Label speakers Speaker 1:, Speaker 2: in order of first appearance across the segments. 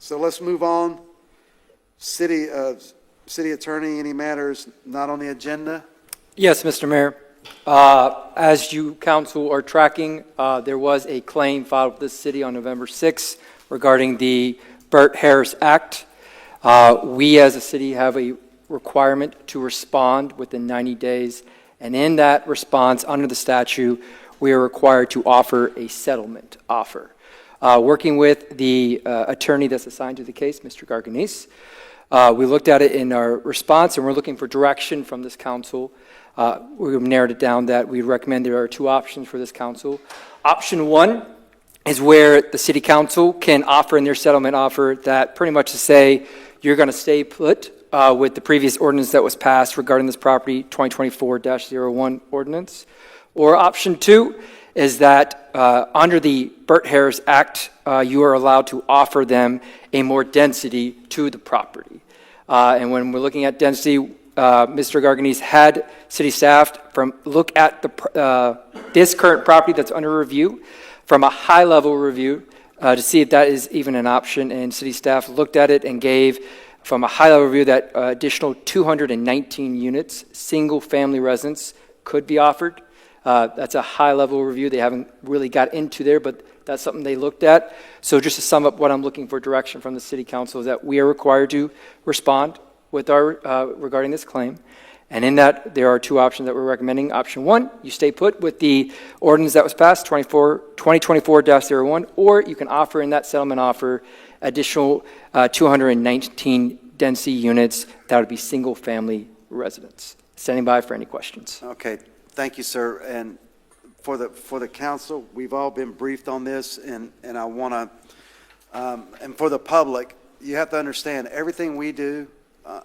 Speaker 1: So let's move on. City Attorney, any matters not on the agenda?
Speaker 2: Yes, Mr. Mayor. As you council are tracking, there was a claim filed with the city on November 6th regarding the Burt-Harris Act. We as a city have a requirement to respond within 90 days, and in that response, under the statute, we are required to offer a settlement offer. Working with the attorney that's assigned to the case, Mr. Garganese, we looked at it in our response, and we're looking for direction from this council. We've narrowed it down that we recommend there are two options for this council. Option one is where the city council can offer in their settlement offer that pretty much to say you're going to stay put with the previous ordinance that was passed regarding this property, 2024-01 ordinance. Or option two is that under the Burt-Harris Act, you are allowed to offer them a more density to the property. And when we're looking at density, Mr. Garganese had city staff look at this current property that's under review from a high-level review to see if that is even an option. And city staff looked at it and gave, from a high-level review, that additional 219 units, single-family residence, could be offered. That's a high-level review. They haven't really got into there, but that's something they looked at. So just to sum up what I'm looking for direction from the city council is that we are required to respond with our regarding this claim. And in that, there are two options that we're recommending. Option one, you stay put with the ordinance that was passed, 2024-01, or you can offer in that settlement offer additional 219 density units that would be single-family residents. Standing by for any questions.
Speaker 1: Okay, thank you, sir. And for the council, we've all been briefed on this, and I want to, and for the public, you have to understand everything we do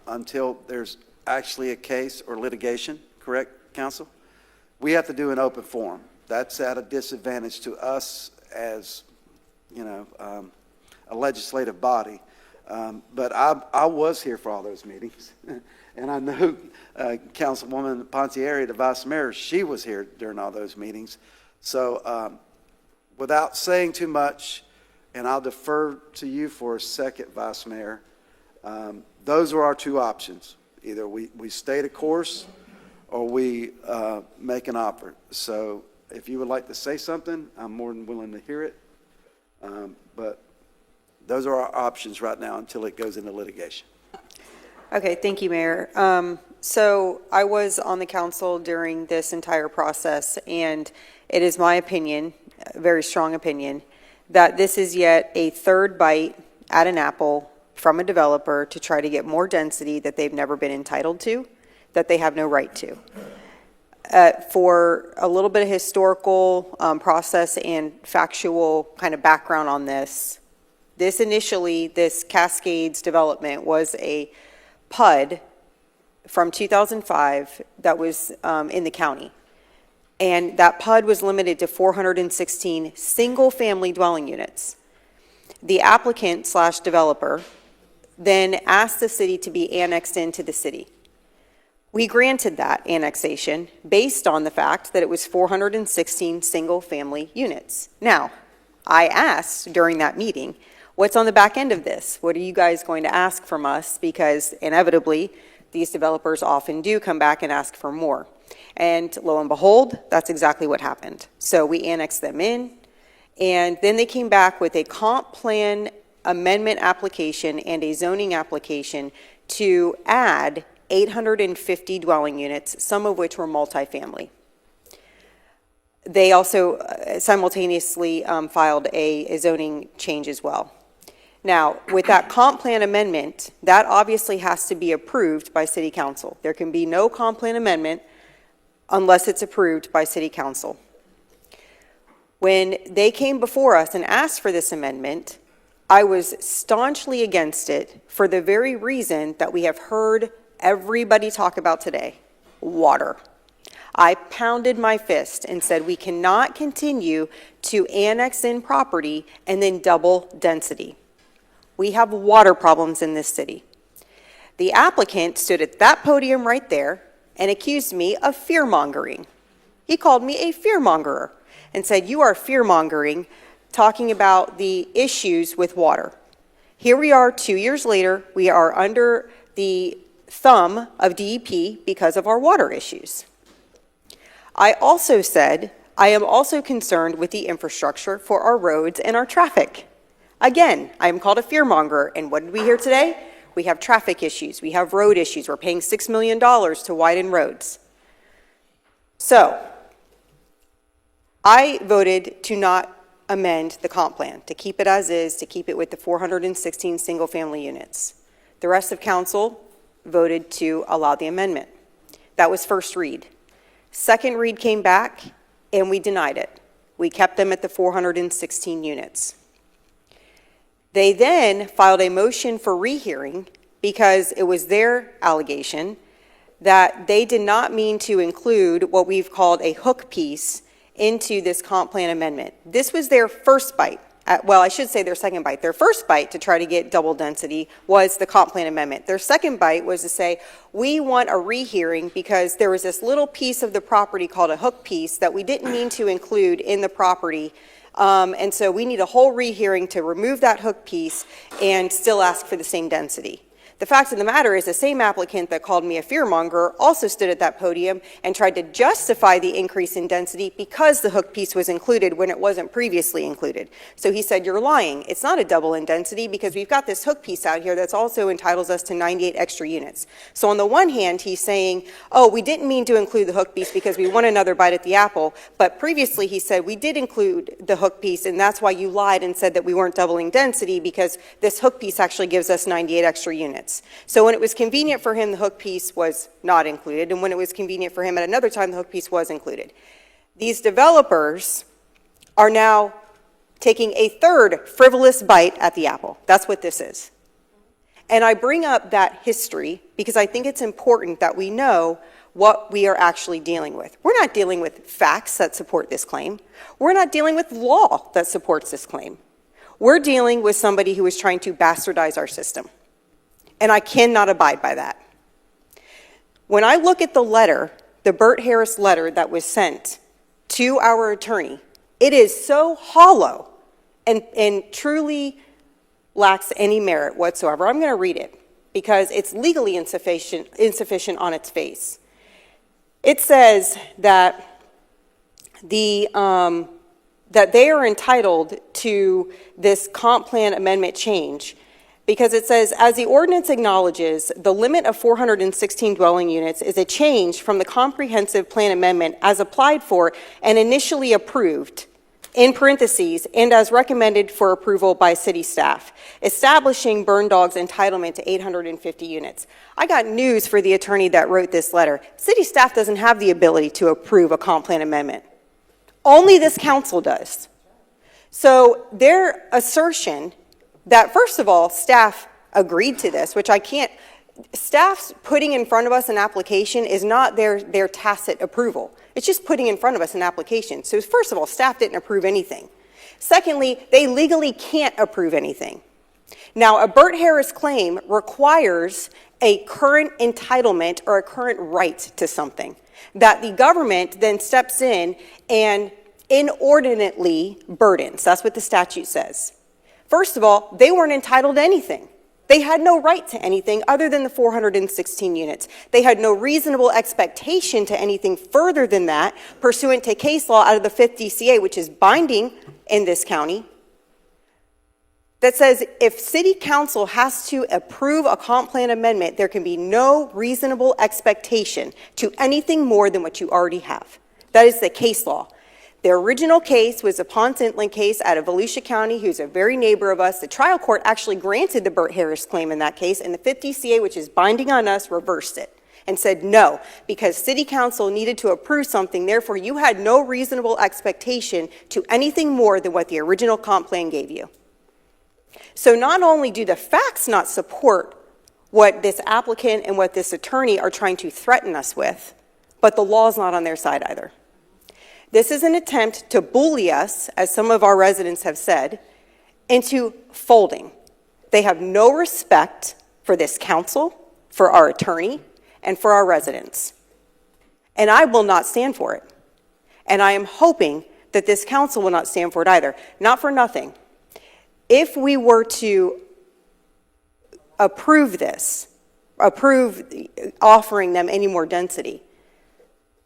Speaker 1: until there's actually a case or litigation, correct, counsel? We have to do an open forum. That's at a disadvantage to us as, a legislative body. But I was here for all those meetings, and I know Councilwoman Pontieri, the vice mayor, she was here during all those meetings. So without saying too much, and I'll defer to you for a second, vice mayor, those are our two options. Either we stay the course or we make an offer. So if you would like to say something, I'm more than willing to hear it. But those are our options right now until it goes into litigation.
Speaker 3: Okay, thank you, Mayor. So I was on the council during this entire process, and it is my opinion, a very strong opinion, that this is yet a third bite at an apple from a developer to try to get more density that they've never been entitled to, that they have no right to. For a little bit of historical process and factual kind of background on this, this Cascades development was a PUD from 2005 that was in the county. And that PUD was limited to 416 single-family dwelling units. The applicant / developer then asked the city to be annexed into the city. We granted that annexation based on the fact that it was 416 single-family units. Now, I asked during that meeting, what's on the back end of this? What are you guys going to ask from us? Because inevitably, these developers often do come back and ask for more. And lo and behold, that's exactly what happened. So we annexed them in, and then they came back with a comp plan amendment application and a zoning application to add 850 dwelling units, some of which were multifamily. They also simultaneously filed a zoning change as well. Now, with that comp plan amendment, that obviously has to be approved by City Council. There can be no comp plan amendment unless it's approved by City Council. When they came before us and asked for this amendment, I was staunchly against it for the very reason that we have heard everybody talk about today: water. I pounded my fist and said we cannot continue to annex in property and then double density. We have water problems in this city. The applicant stood at that podium right there and accused me of fear-mongering. He called me a fear-mongerer and said, "You are fear-mongering, talking about the issues with water." Here we are 2 years later, we are under the thumb of DEP because of our water issues. I also said, I am also concerned with the infrastructure for our roads and our traffic. Again, I am called a fearmonger, and what did we hear today? We have traffic issues, we have road issues, we're paying $6 million to widen roads. So, I voted to not amend the comp plan, to keep it as is, to keep it with the 416 single-family units. The rest of council voted to allow the amendment. That was first read. Second read came back, and we denied it. We kept them at the 416 units. They then filed a motion for rehearing because it was their allegation that they did not mean to include what we've called a hook piece into this comp plan amendment. This was their first bite. Well, I should say their second bite. Their first bite to try to get double density was the comp plan amendment. Their second bite was to say, we want a rehearing because there was this little piece of the property called a hook piece that we didn't mean to include in the property. And so we need a whole rehearing to remove that hook piece and still ask for the same density. The fact of the matter is the same applicant that called me a fearmonger also stood at that podium and tried to justify the increase in density because the hook piece was included when it wasn't previously included. So he said, you're lying. It's not a double in density because we've got this hook piece out here that's also entitles us to 98 extra units. So on the one hand, he's saying, oh, we didn't mean to include the hook piece because we want another bite at the apple. But previously he said we did include the hook piece and that's why you lied and said that we weren't doubling density because this hook piece actually gives us 98 extra units. So when it was convenient for him, the hook piece was not included, and when it was convenient for him at another time, the hook piece was included. These developers are now taking a third frivolous bite at the apple. That's what this is. And I bring up that history because I think it's important that we know what we are actually dealing with. We're not dealing with facts that support this claim. We're not dealing with law that supports this claim. We're dealing with somebody who is trying to bastardize our system. And I cannot abide by that. When I look at the letter, the Burt Harris letter that was sent to our attorney, it is so hollow and truly lacks any merit whatsoever. I'm going to read it because it's legally insufficient on its face. It says that they are entitled to this comp plan amendment change because it says, as the ordinance acknowledges, the limit of 416 dwelling units is a change from the comprehensive plan amendment as applied for and initially approved, in parentheses, and as recommended for approval by city staff, establishing Byrndog's entitlement to 850 units. I got news for the attorney that wrote this letter. City staff doesn't have the ability to approve a comp plan amendment. Only this council does. So their assertion that, first of all, staff agreed to this, which I can't, staff's putting in front of us an application is not their tacit approval. It's just putting in front of us an application. So first of all, staff didn't approve anything. Secondly, they legally can't approve anything. Now, a Burt Harris claim requires a current entitlement or a current right to something that the government then steps in and inordinately burdens. That's what the statute says. First of all, they weren't entitled to anything. They had no right to anything other than the 416 units. They had no reasonable expectation to anything further than that, pursuant to case law out of the 5th DCA, which is binding in this county, that says if city council has to approve a comp plan amendment, there can be no reasonable expectation to anything more than what you already have. That is the case law. The original case was a Ponce-Intland case out of Volusia County, who's a very neighbor of us. The trial court actually granted the Burt Harris claim in that case, and the 5th DCA, which is binding on us, reversed it and said no, because city council needed to approve something, therefore you had no reasonable expectation to anything more than what the original comp plan gave you. So not only do the facts not support what this applicant and what this attorney are trying to threaten us with, but the law's not on their side either. This is an attempt to bully us, as some of our residents have said, into folding. They have no respect for this council, for our attorney, and for our residents. And I will not stand for it. And I am hoping that this council will not stand for it either. Not for nothing. If we were to approve offering them any more density,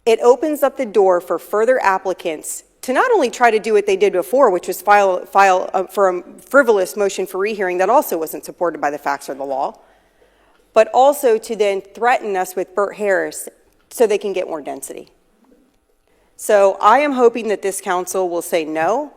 Speaker 3: it opens up the door for further applicants to not only try to do what they did before, which was file for a frivolous motion for rehearing that also wasn't supported by the facts or the law, but also to then threaten us with Burt Harris so they can get more density. So I am hoping that this council will say no.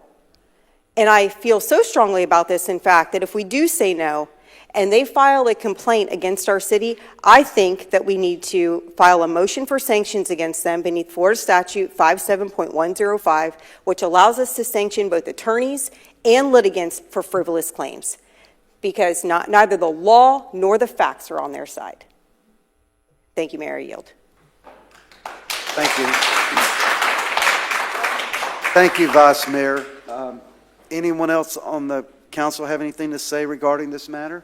Speaker 3: And I feel so strongly about this, in fact, that if we do say no and they file a complaint against our city, I think that we need to file a motion for sanctions against them beneath Florida Statute 57.105, which allows us to sanction both attorneys and litigants for frivolous claims, because neither the law nor the facts are on their side. Thank you, Mayor. I yield.
Speaker 1: Thank you. Thank you, Vice Mayor. Anyone else on the council have anything to say regarding this matter?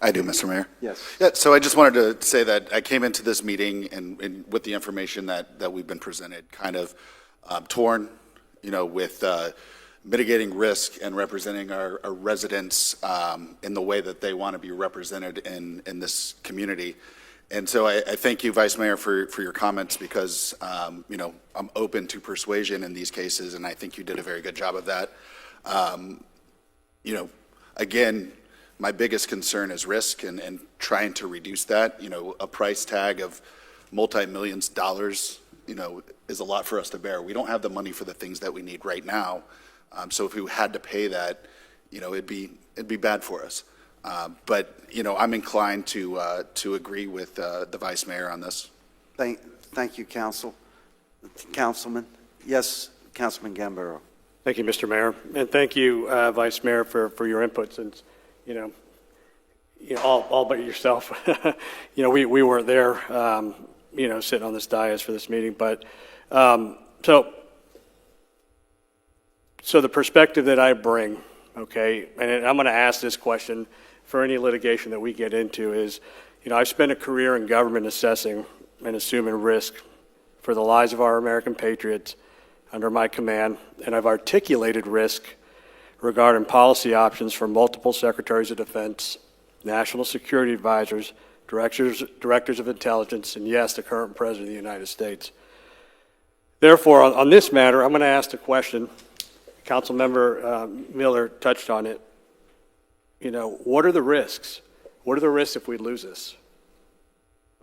Speaker 4: I do, Mr. Mayor.
Speaker 1: Yes.
Speaker 4: Yeah, so I just wanted to say that I came into this meeting and with the information that we've been presented, kind of torn, with mitigating risk and representing our residents in the way that they want to be represented in this community. And so I thank you, Vice Mayor, for your comments, because, I'm open to persuasion in these cases, and I think you did a very good job of that. Again, my biggest concern is risk and trying to reduce that. A price tag of multi-millions dollars, is a lot for us to bear. We don't have the money for the things that we need right now. So if we had to pay that, it'd be bad for us. But I'm inclined to agree with the Vice Mayor on this.
Speaker 1: Thank you, Councilman. Yes, Councilman Gambaro.
Speaker 5: Thank you, Mr. Mayor, and thank you, Vice Mayor, for your input. Since all but yourself, we weren't there, sitting on this dais for this meeting. But so the perspective that I bring, okay, and I'm going to ask this question for any litigation that we get into is, I've spent a career in government assessing and assuming risk for the lives of our American patriots under my command, and I've articulated risk regarding policy options for multiple secretaries of defense, national security advisors, directors of intelligence, and yes, the current president of the United States. Therefore, on this matter, I'm going to ask the question. Councilmember Miller touched on it. What are the risks? What are the risks if we lose this?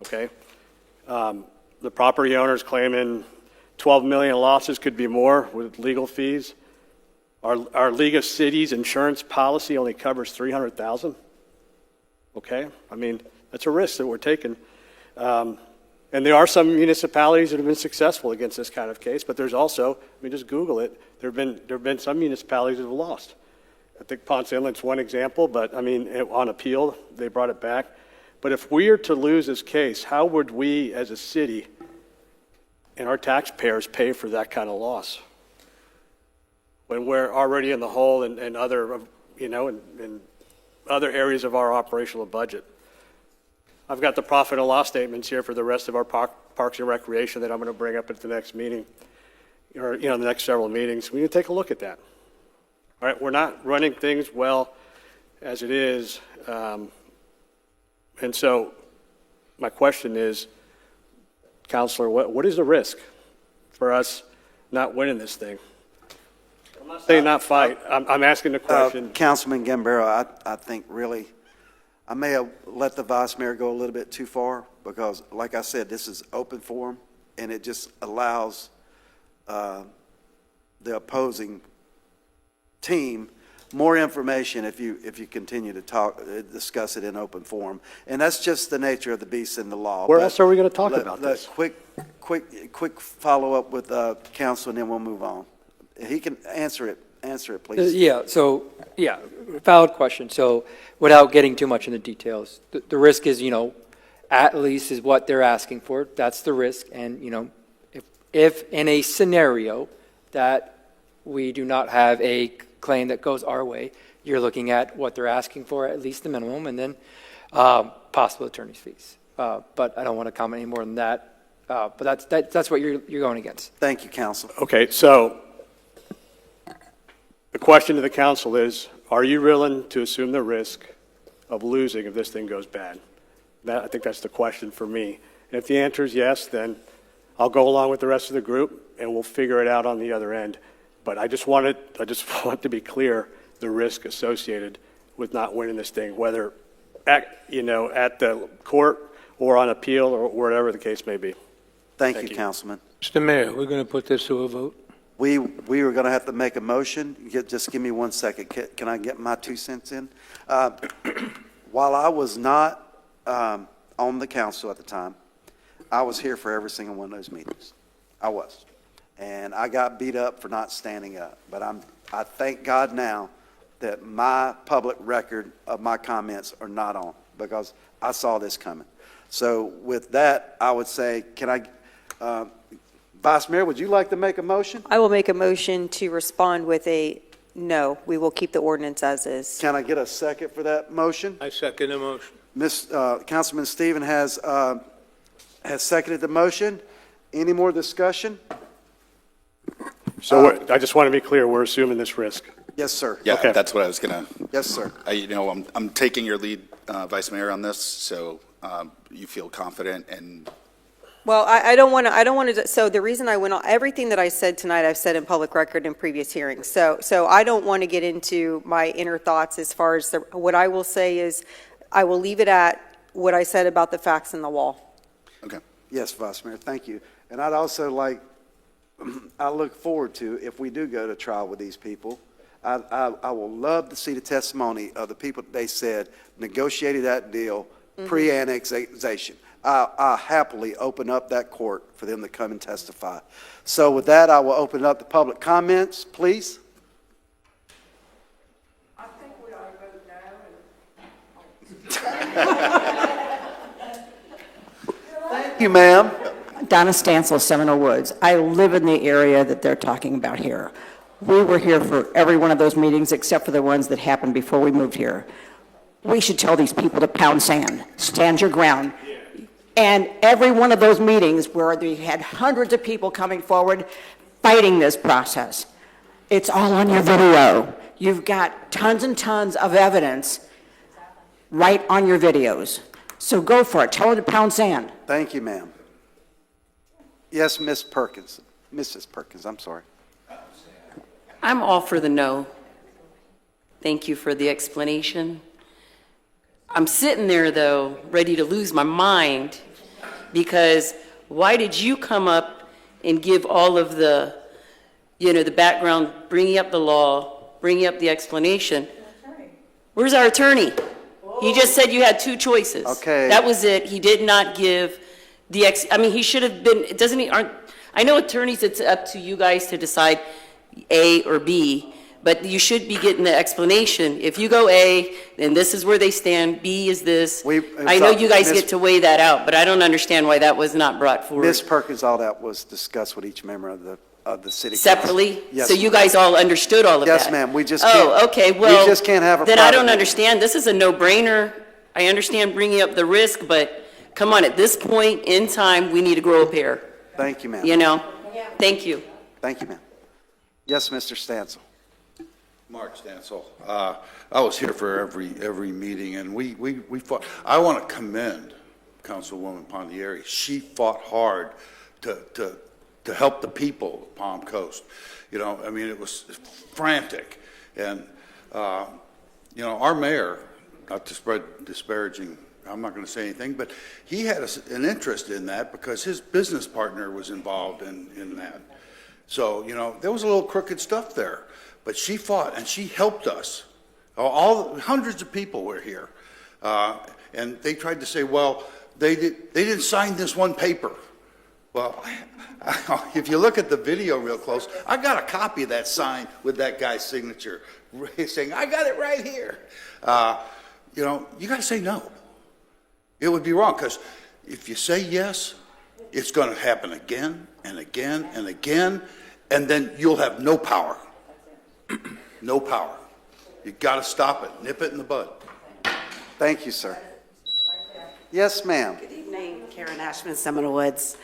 Speaker 5: Okay. The property owners claiming 12 million losses, could be more with legal fees. Our League of Cities insurance policy only covers 300,000. Okay. I mean, that's a risk that we're taking. And there are some municipalities that have been successful against this kind of case, but there's also, just Google it, there have been some municipalities that have lost. I think Ponce Inlet's one example, but on appeal, they brought it back. But if we are to lose this case, how would we as a city and our taxpayers pay for that kind of loss? When we're already in the hole and other, in other areas of our operational budget. I've got the profit and loss statements here for the rest of our Parks and Recreation that I'm going to bring up at the next meeting, or the next several meetings. We need to take a look at that. All right, we're not running things well as it is, and so my question is, Counselor, what is the risk for us not winning this thing? I'm not saying not fight. I'm asking the question.
Speaker 1: Councilman Gambaro, I think really, I may have let the Vice Mayor go a little bit too far, because, like I said, this is open forum, and it just allows the opposing team more information if you continue to discuss it in open forum, and that's just the nature of the beast in the law.
Speaker 5: Where else are we going to talk about this?
Speaker 1: Quick follow up with counsel, and then we'll move on. He can answer it. Answer it, please.
Speaker 2: Valid question. So without getting too much into details, the risk is, at least is what they're asking for. That's the risk. And, if in a scenario that we do not have a claim that goes our way, you're looking at what they're asking for, at least the minimum, and then possible attorney's fees. But I don't want to comment any more than that. But that's what you're going against.
Speaker 1: Thank you, counsel.
Speaker 5: Okay, so the question to the council is, are you willing to assume the risk of losing if this thing goes bad? I think that's the question for me. And if the answer is yes, then I'll go along with the rest of the group, and we'll figure it out on the other end. But I just want to be clear, the risk associated with not winning this thing, whether at the court or on appeal or wherever the case may be.
Speaker 1: Thank you, Councilman.
Speaker 6: Mr. Mayor, we're going to put this to a vote.
Speaker 1: We were going to have to make a motion. Just give me 1 second. Can I get my 2 cents in? While I was not on the council at the time, I was here for every single one of those meetings. I was. And I got beat up for not standing up. But I thank God now that my public record of my comments are not on, because I saw this coming. So with that, I would say, Vice Mayor, would you like to make a motion?
Speaker 3: I will make a motion to respond with a no. We will keep the ordinance as is.
Speaker 1: Can I get a second for that motion?
Speaker 6: I second the motion.
Speaker 1: Councilman Stephen has seconded the motion. Any more discussion?
Speaker 5: So I just want to be clear, we're assuming this risk.
Speaker 1: Yes, sir.
Speaker 4: Yeah,
Speaker 5: Okay.
Speaker 4: that's what I was going to.
Speaker 1: Yes, sir.
Speaker 4: I'm taking your lead, Vice Mayor, on this, so you feel confident and.
Speaker 3: Well, I don't want to, so the reason I went on, everything that I said tonight, I've said in public record in previous hearings. So I don't want to get into my inner thoughts as far as what I will say is, I will leave it at what I said about the facts in the wall.
Speaker 4: Okay.
Speaker 1: Yes, Vice Mayor, thank you. And I'd also I look forward to, if we do go to trial with these people, I will love to see the testimony of the people they said negotiated that deal pre-annexation. I'll happily open up that court for them to come and testify. So with that, I will open up the public comments, please.
Speaker 7: I think we ought to vote no.
Speaker 1: Thank you, ma'am.
Speaker 7: Donna Stansel, Seminole Woods. I live in the area that they're talking about here. We were here for every one of those meetings except for the ones that happened before we moved here. We should tell these people to pound sand, stand your ground. And every one of those meetings where they had hundreds of people coming forward fighting this process, it's all on your video. You've got tons and tons of evidence right on your videos. So go for it. Tell them to pound sand.
Speaker 1: Thank you, ma'am. Yes, Miss Perkins. Mrs. Perkins, I'm sorry.
Speaker 8: I'm all for the no. Thank you for the explanation. I'm sitting there, though, ready to lose my mind, because why did you come up and give all of the, the background, bringing up the law, bringing up the explanation? Where's our attorney? He just said you had two choices.
Speaker 1: Okay.
Speaker 8: That was it. He did not give the he should have been, I know attorneys, it's up to you guys to decide A or B, but you should be getting the explanation. If you go A, then this is where they stand, B is this. I know you guys get to weigh that out, but I don't understand why that was not brought forward.
Speaker 1: Ms. Perkins, all that was discussed with each member of the city council.
Speaker 8: Separately?
Speaker 1: Yes.
Speaker 8: So you guys all understood all of that?
Speaker 1: Yes, ma'am. We just can't.
Speaker 8: Oh, okay, well.
Speaker 1: We just can't have a
Speaker 8: Then I
Speaker 1: private
Speaker 8: don't
Speaker 1: meeting.
Speaker 8: understand. This is a no-brainer. I understand bringing up the risk, but come on, at this point in time, we need to grow a pair,
Speaker 1: Thank you, ma'am.
Speaker 8: Thank you.
Speaker 1: Thank you, ma'am. Yes, Mr. Stansel.
Speaker 9: Mark Stansel. I was here for every meeting, and we fought. I want to commend Councilwoman Pondieri. She fought hard to help the people of Palm Coast. It was frantic. And, our mayor, not to spread disparaging, I'm not going to say anything, but he had an interest in that because his business partner was involved in that. So, there was a little crooked stuff there. But she fought, and she helped us. Hundreds of people were here. And they tried to say, well, they didn't sign this one paper. Well, if you look at the video real close, I got a copy of that sign with that guy's signature saying, I got it right here. You got to say no. It would be wrong, because if you say yes, it's going to happen again and again and again, and then you'll have no power. No power. You got to stop it. Nip it in the bud.
Speaker 1: Thank you, sir. Yes, ma'am.
Speaker 10: Good evening, Karen Ashman, Seminole Woods.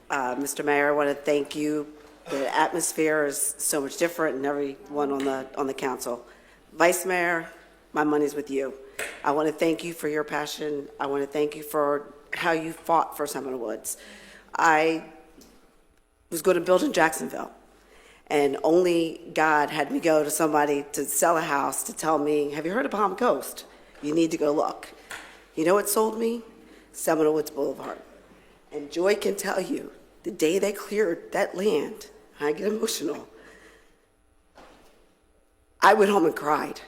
Speaker 10: Mr. Mayor, I want to thank you. The atmosphere is so much different, and everyone on the council. Vice Mayor, my money's with you. I want to thank you for your passion. I want to thank you for how you fought for Seminole Woods. I was going to build in Jacksonville, and only God had me go to somebody to sell a house to tell me, have you heard of Palm Coast? You need to go look. You know what sold me? Seminole Woods Boulevard. And Joy can tell you, the day they cleared that land, I get emotional, I went home and cried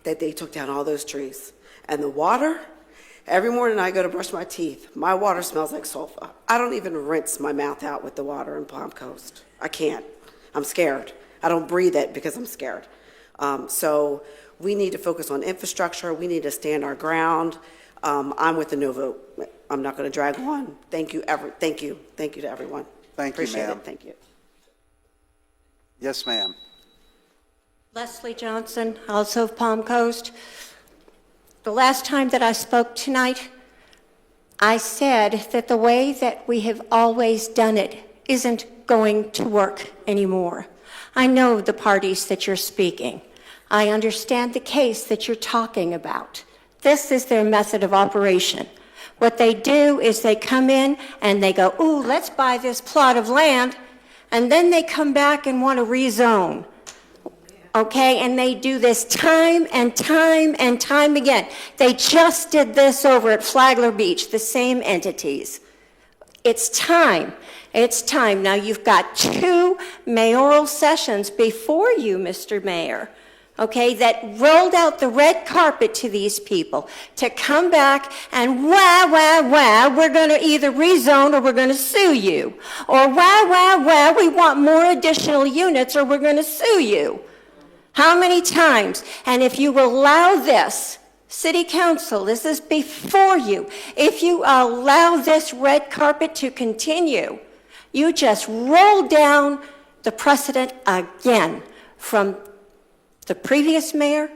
Speaker 10: that they took down all those trees. And the water, every morning I go to brush my teeth, my water smells like sulfur. I don't even rinse my mouth out with the water in Palm Coast. I can't. I'm scared. I don't breathe it because I'm scared. So we need to focus on infrastructure. We need to stand our ground. I'm with the no vote. I'm not going to drag on. Thank you to everyone.
Speaker 1: Thank you,
Speaker 10: Appreciate
Speaker 1: ma'am.
Speaker 10: it. Thank you.
Speaker 1: Yes, ma'am.
Speaker 11: Leslie Johnson, also of Palm Coast. The last time that I spoke tonight, I said that the way that we have always done it isn't going to work anymore. I know the parties that you're speaking. I understand the case that you're talking about. This is their method of operation. What they do is they come in and they go, ooh, let's buy this plot of land, and then they come back and want to rezone. Okay, and they do this time and time and time again. They just did this over at Flagler Beach, the same entities. It's time. It's time. Now, you've got 2 mayoral sessions before you, Mr. Mayor, okay, that rolled out the red carpet to these people to come back and we're going to either rezone or we're going to sue you. Or we want more additional units or we're going to sue you. How many times? And if you allow this, City Council, this is before you, if you allow this red carpet to continue, you just roll down the precedent again from the previous mayor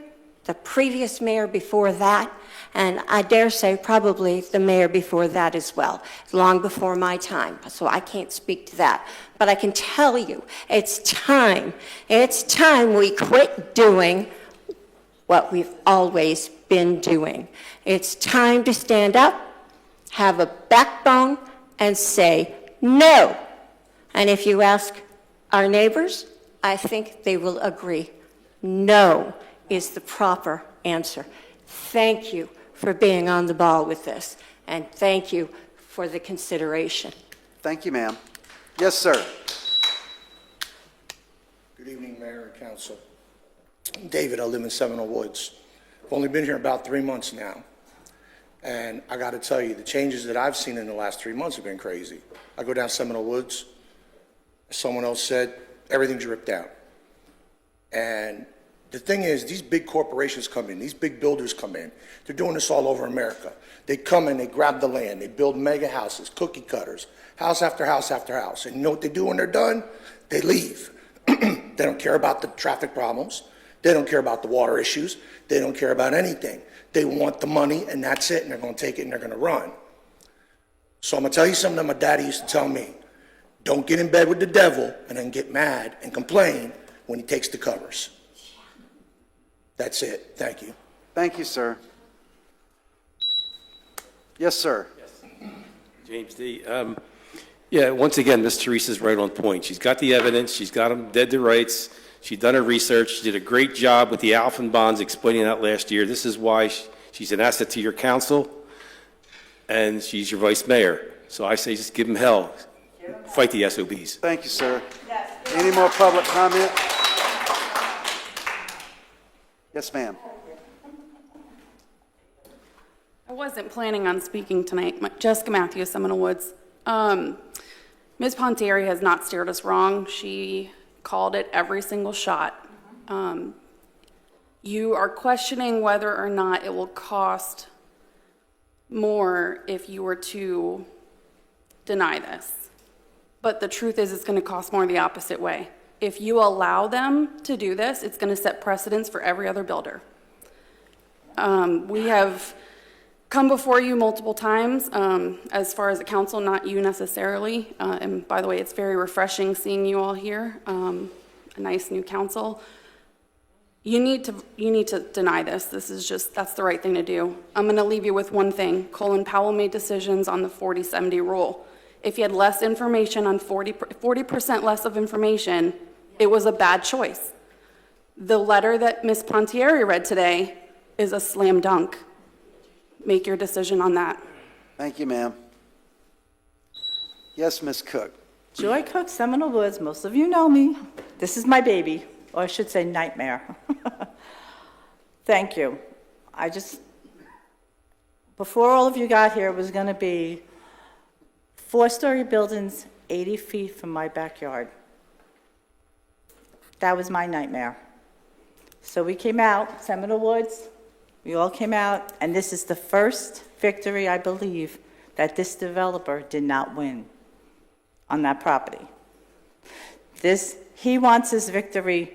Speaker 11: before that, and I dare say probably the mayor before that as well, long before my time, so I can't speak to that. But I can tell you, it's time we quit doing what we've always been doing. It's time to stand up, have a backbone, and say no. And if you ask our neighbors, I think they will agree. No is the proper answer. Thank you for being on the ball with this, and thank you for the consideration.
Speaker 1: Thank you, ma'am. Yes, sir.
Speaker 12: Good evening, Mayor and Council. I'm David, I live in Seminole Woods. I've only been here about 3 months now, and I got to tell you, the changes that I've seen in the last 3 months have been crazy. I go down Seminole Woods, as someone else said, everything's ripped out. And the thing is, these big corporations come in, these big builders come in. They're doing this all over America. They come in, they grab the land, they build mega houses, cookie cutters, house after house after house. And you know what they do when they're done? They leave. They don't care about the traffic problems. They don't care about the water issues. They don't care about anything. They want the money, and that's it, and they're going to take it, and they're going to run. So I'm going to tell you something that my daddy used to tell me. Don't get in bed with the devil and then get mad and complain when he takes the covers. That's it. Thank you.
Speaker 1: Thank you, sir. Yes, sir.
Speaker 13: James D. Yeah, once again, Ms. Teresa's right on point. She's got the evidence. She's got them dead to rights. She's done her research. She did a great job with the Alphen bonds explaining that last year. This is why she's an asset to your council, and she's your vice mayor. So I say just give them hell. Fight the SOBs.
Speaker 1: Thank you, sir. Any more public comment? Yes, ma'am.
Speaker 14: I wasn't planning on speaking tonight. Jessica Matthews, Seminole Woods. Ms. Pontieri has not steered us wrong. She called it every single shot. You are questioning whether or not it will cost more if you were to deny this. But the truth is it's going to cost more the opposite way. If you allow them to do this, it's going to set precedents for every other builder. We have come before you multiple times, as far as the council, not you necessarily. And by the way, it's very refreshing seeing you all here, a nice new council. You need to deny this. That's the right thing to do. I'm going to leave you with one thing. Colin Powell made decisions on the 40-70 rule. If he had less information on 40% less of information, it was a bad choice. The letter that Ms. Pontieri read today is a slam dunk. Make your decision on that.
Speaker 1: Thank you, ma'am. Yes, Ms. Cook.
Speaker 15: Joy Cook, Seminole Woods, most of you know me. This is my baby, or I should say nightmare. Thank you. Before all of you got here, it was going to be 4-story buildings 80 feet from my backyard. That was my nightmare. So we came out, Seminole Woods, we all came out, and this is the first victory, I believe, that this developer did not win on that property. He wants his victory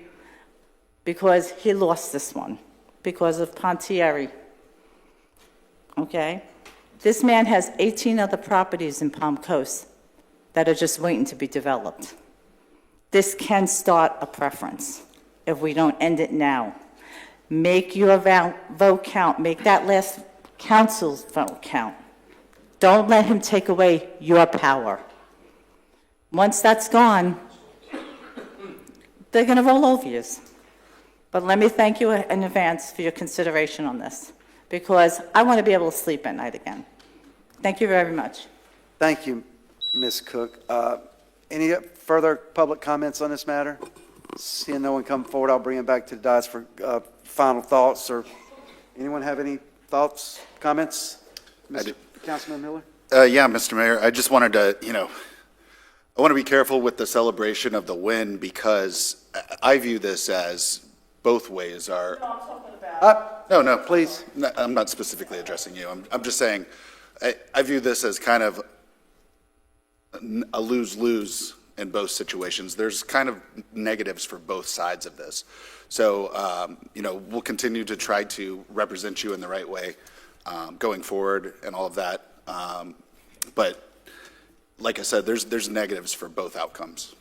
Speaker 15: because he lost this one, because of Pontieri. Okay? This man has 18 other properties in Palm Coast that are just waiting to be developed. This can start a preference if we don't end it now. Make your vote count. Make that last council's vote count. Don't let him take away your power. Once that's gone, they're going to roll over you. But let me thank you in advance for your consideration on this, because I want to be able to sleep at night again. Thank you very much.
Speaker 1: Thank you, Ms. Cook. Any further public comments on this matter? Seeing no one come forward, I'll bring it back to the dais for final thoughts. Or anyone have any thoughts, comments? Councilman Miller?
Speaker 4: Yeah, Mr. Mayor, I just wanted to, I want to be careful with the celebration of the win, because I view this as both ways are.
Speaker 15: No, I'm talking about.
Speaker 4: No,
Speaker 1: Please.
Speaker 4: No, I'm not specifically addressing you. I'm just saying, I view this as kind of a lose-lose in both situations. There's kind of negatives for both sides of this. So, we'll continue to try to represent you in the right way going forward and all of that. But like I said, there's negatives for both outcomes.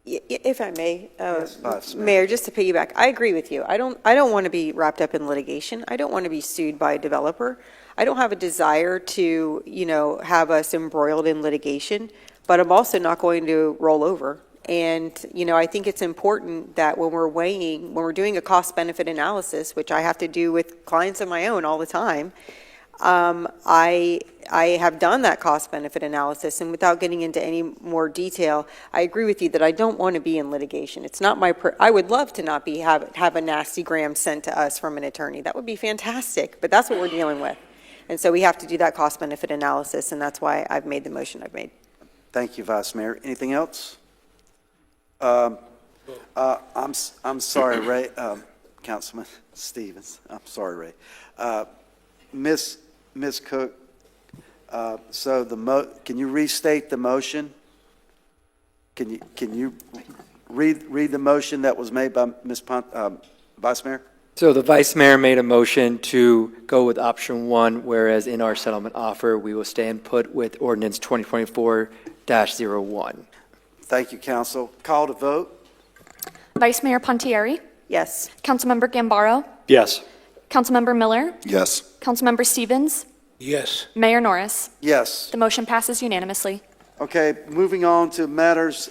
Speaker 3: If I may,
Speaker 1: Vice Mayor.
Speaker 3: Mayor, just to piggyback, I agree with you. I don't want to be wrapped up in litigation. I don't want to be sued by a developer. I don't have a desire to, have us embroiled in litigation, but I'm also not going to roll over. And, I think it's important that when we're doing a cost-benefit analysis, which I have to do with clients of my own all the time, I have done that cost-benefit analysis, and without getting into any more detail, I agree with you that I don't want to be in litigation. It's not I would love to not have a nasty gram sent to us from an attorney. That would be fantastic, but that's what we're dealing with. And so we have to do that cost-benefit analysis, and that's why I've made the motion I've made.
Speaker 1: Thank you, Vice Mayor. Anything else? I'm sorry, Ray. Councilman Stevens. I'm sorry, Ray. Ms. Cook, so can you restate the motion? Can you read the motion that was made by Ms. Vice Mayor?
Speaker 2: So the Vice Mayor made a motion to go with option 1, whereas in our settlement offer, we will stand put with ordinance 2024-01.
Speaker 1: Thank you, Council. Call to vote.
Speaker 16: Vice Mayor Pontieri?
Speaker 3: Yes.
Speaker 16: Councilmember Gambaro?
Speaker 5: Yes.
Speaker 16: Councilmember Miller?
Speaker 4: Yes.
Speaker 16: Councilmember Stevens?
Speaker 6: Yes.
Speaker 16: Mayor Norris?
Speaker 1: Yes.
Speaker 16: The motion passes unanimously.
Speaker 1: Okay, moving on to matters